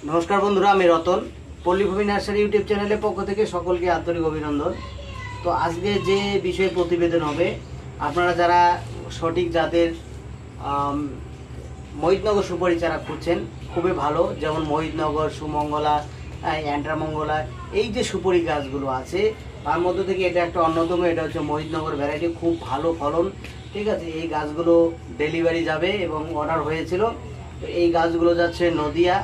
নমস্কার বন্ধুরা, আমি রতন। পল্লীভূমি নার্সারি ইউটিউব চ্যানেলের পক্ষ থেকে সকলকে আন্তরিক অভিনন্দন। তো আজকে যে বিষয়ে প্রতিবেদন হবে, আপনারা যারা সঠিক জাতের মহিতনগর সুপারি চারা খুঁজছেন, খুবই ভালো, যেমন মহিতনগর, সুমঙ্গলা, অ্যান্ড্রামঙ্গলা, এই যে সুপারি গাছগুলো আছে তার মধ্যে থেকে এটা একটা অন্যতম। এটা হচ্ছে মহিতনগর ভ্যারাইটি, খুব ভালো ফলন। ঠিক আছে, এই গাছগুলো ডেলিভারি যাবে এবং অর্ডার হয়েছিল। এই গাছগুলো যাচ্ছে নদিয়া,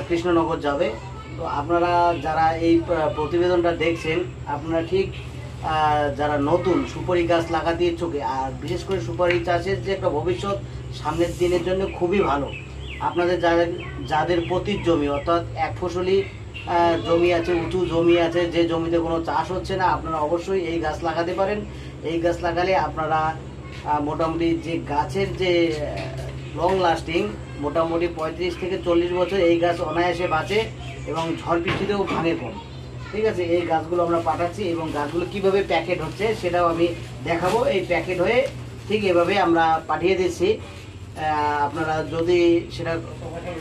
কৃষ্ণনগর যাবে। তো আপনারা যারা এই প্রতিবেদনটা দেখছেন, আপনারা ঠিক যারা নতুন সুপারি গাছ লাগাতে ইচ্ছুক, আর বিশেষ করে সুপারি চাষের যে একটা ভবিষ্যৎ সামনের দিনের জন্য খুবই ভালো। আপনাদের যাদের পতির জমি, অর্থাৎ এক ফসলি জমি আছে, উঁচু জমি আছে, যে জমিতে কোনো চাষ হচ্ছে না, আপনারা অবশ্যই এই গাছ লাগাতে পারেন। এই গাছ লাগালে আপনারা মোটামুটি যে গাছের যে লং লাস্টিং, মোটামুটি 35 থেকে 40 বছর এই গাছ অনায়াসে বাঁচে এবং ঝড় বৃষ্টিতেও ভাঙে কম। ঠিক আছে, এই গাছগুলো আমরা পাঠাচ্ছি এবং গাছগুলো কিভাবে প্যাকেট হচ্ছে সেটাও আমি দেখাবো। এই প্যাকেট হয়ে ঠিক এভাবে আমরা পাঠিয়ে দিচ্ছি। আপনারা যদি সেটা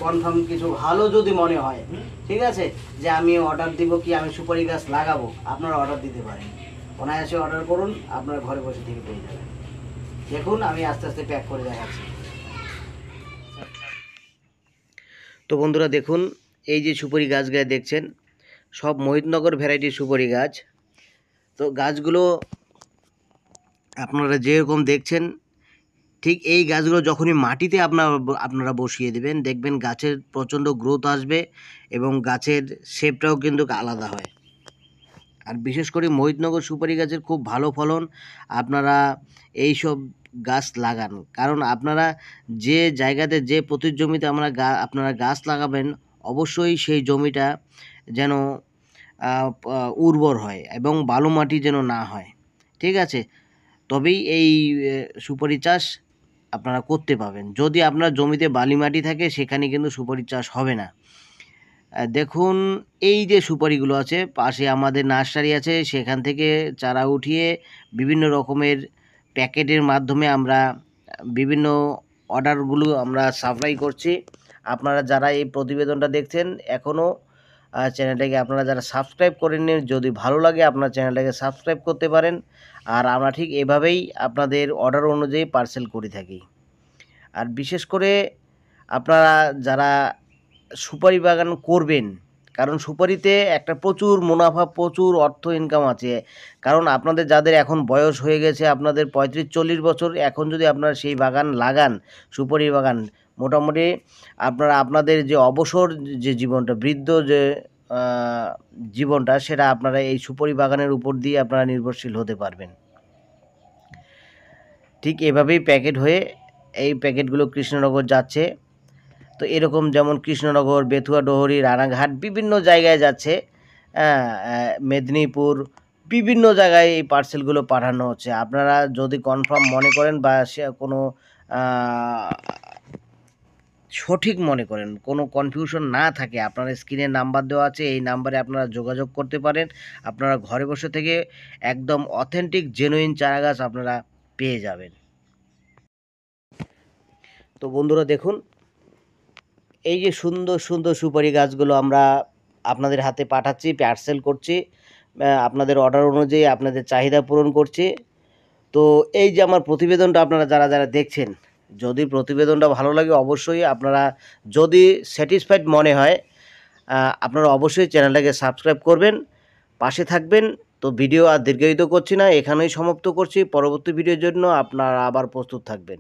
কনফার্ম কিছু ভালো যদি মনে হয়, ঠিক আছে, যে আমি অর্ডার দিব, কি আমি সুপারি গাছ লাগাবো, আপনারা অর্ডার দিতে পারেন। অনায়াসে অর্ডার করুন, আপনার ঘরে বসে থেকে পেয়ে যাবেন। দেখুন, আমি আস্তে আস্তে প্যাক করে দেখাচ্ছি। তো বন্ধুরা দেখুন, এই যে সুপারি গাছগুলো দেখছেন, সব মহিতনগর ভ্যারাইটির সুপারি গাছ। তো গাছগুলো আপনারা যেরকম দেখছেন, ঠিক এই গাছগুলো যখনই মাটিতে আপনারা বসিয়ে দেবেন, দেখবেন গাছের প্রচণ্ড গ্রোথ আসবে এবং গাছের শেপটাও কিন্তু আলাদা হয়। আর বিশেষ করে মহিতনগর সুপারি গাছের খুব ভালো ফলন। আপনারা এই সব গাছ লাগান, কারণ আপনারা যে জায়গাতে, যে প্রতি জমিতে আপনারা গাছ লাগাবেন, অবশ্যই সেই জমিটা যেন উর্বর হয় এবং বালু মাটি যেন না হয়। ঠিক আছে, তবেই এই সুপারি চাষ আপনারা করতে পাবেন। যদি আপনার জমিতে বালি মাটি থাকে, সেখানে কিন্তু সুপারি চাষ হবে না। দেখুন, এই যে সুপারিগুলো আছে, পাশে আমাদের নার্সারি আছে, সেখান থেকে চারা উঠিয়ে বিভিন্ন রকমের প্যাকেটের মাধ্যমে আমরা বিভিন্ন অর্ডারগুলো আমরা সাপ্লাই করছি। আপনারা যারা এই প্রতিবেদনটা দেখছেন, এখনও চ্যানেলটাকে আপনারা যারা সাবস্ক্রাইব করেননি, যদি ভালো লাগে আপনার চ্যানেলটাকে সাবস্ক্রাইব করতে পারেন। আর আমরা ঠিক এভাবেই আপনাদের অর্ডার অনুযায়ী পার্সেল করে থাকি। আর বিশেষ করে আপনারা যারা সুপারি বাগান করবেন, কারণ সুপারিতে একটা প্রচুর মুনাফা, প্রচুর অর্থ ইনকাম আছে। কারণ আপনাদের যাদের এখন বয়স হয়ে গেছে, আপনাদের 35-40 বছর, এখন যদি আপনারা সেই বাগান লাগান, সুপারি বাগান, মোটামুটি আপনাদের যে অবসর যে জীবনটা, বৃদ্ধ যে জীবনটা, সেটা আপনারা এই সুপারি বাগানের উপর দিয়ে আপনারা নির্ভরশীল হতে পারবেন। ঠিক এভাবেই প্যাকেট হয়ে এই প্যাকেটগুলো কৃষ্ণনগর যাচ্ছে। তো এরকম যেমন কৃষ্ণনগর, বেথুয়া, ডোহরি, রানাঘাট, বিভিন্ন জায়গায় যাচ্ছে, মেদিনীপুর, বিভিন্ন জায়গায় এই পার্সেলগুলো পাঠানো হচ্ছে। আপনারা যদি কনফার্ম মনে করেন বা সে কোনো সঠিক মনে করেন, কোনো কনফিউশন না থাকে, আপনার স্ক্রিনে নাম্বার দেওয়া আছে, এই নাম্বারে আপনারা যোগাযোগ করতে পারেন। আপনারা ঘরে বসে থেকে একদম অথেন্টিক জেনুইন চারা গাছ আপনারা পেয়ে যাবেন। তো বন্ধুরা দেখুন, এই যে সুন্দর সুন্দর সুপারি গাছগুলো আমরা আপনাদের হাতে পাঠাচ্ছি, পার্সেল করছি, আপনাদের অর্ডার অনুযায়ী আপনাদের চাহিদা পূরণ করছি। তো এই যে আমার প্রতিবেদনটা আপনারা যারা যারা দেখছেন, যদি প্রতিবেদনটা ভালো লাগে, অবশ্যই আপনারা, যদি স্যাটিসফাইড মনে হয়, আপনারা অবশ্যই চ্যানেলটাকে সাবস্ক্রাইব করবেন, পাশে থাকবেন। তো ভিডিও আর দীর্ঘায়িত করছি না, এখানেই সমাপ্ত করছি। পরবর্তী ভিডিওর জন্য আপনারা আবার প্রস্তুত থাকবেন।